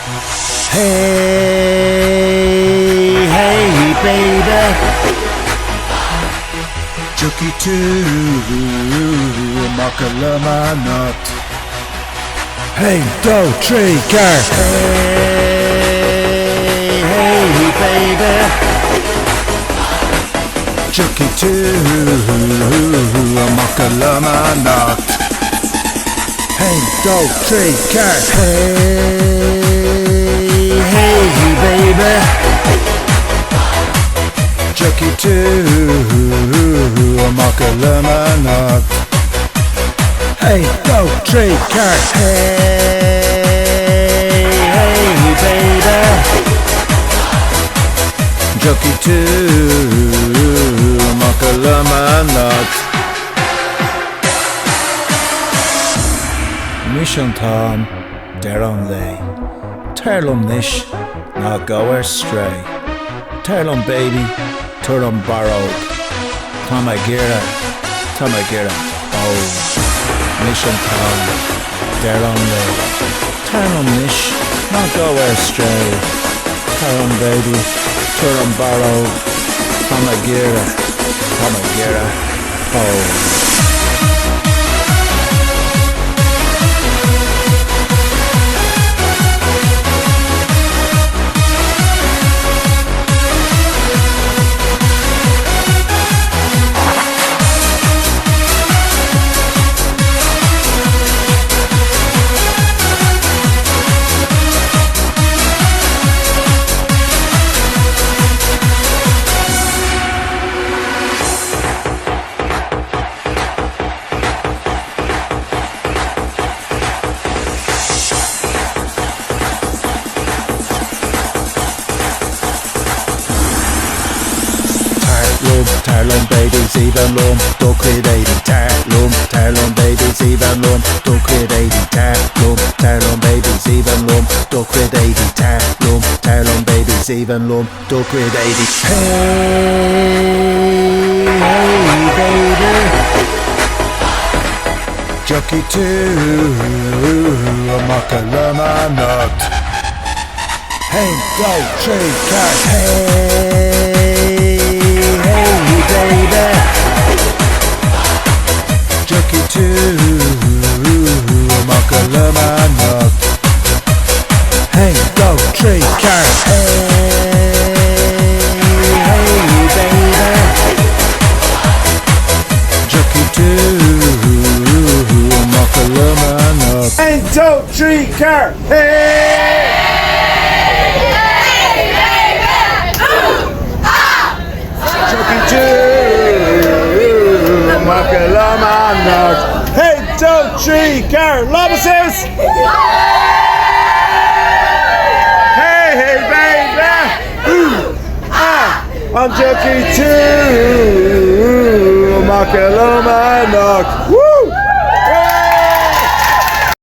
Hey, hey, baby. Chucky too, Makalama nut. Hey, do, tree, car. Hey, hey, baby. Chucky too, Makalama nut. Hey, do, tree, car. Hey, baby. Chucky too, Makalama nut. Hey, go, tree, car. Hey, baby. Chucky too, Makalama nut. Mission time, Deron lay. Terlum nish, not go astray. Terlum baby, Terlum borrowed. Tamagira, oh. Mission time, Deron lay. Terlum nish, not go astray. Terlum baby, Terlum borrowed. Tamagira, oh. Tarlum babies even loom, do create Tarlum babies even loom, do create Tarlum babies even loom, do create Tarlum babies even loom, do create. Hey, baby. Chucky too, Makalama nut. Hey, go, tree, cat. Hey, baby. Chucky too, Makalama nut. Hey, go, tree, cat. Hey, baby. Chucky too, Makalama nut. Hey, go, tree, cat. Hey. Makalama nut. Hey, 2, 3, car, Lobuses! Hey, baby! I'm Chucky too, Makalama nut.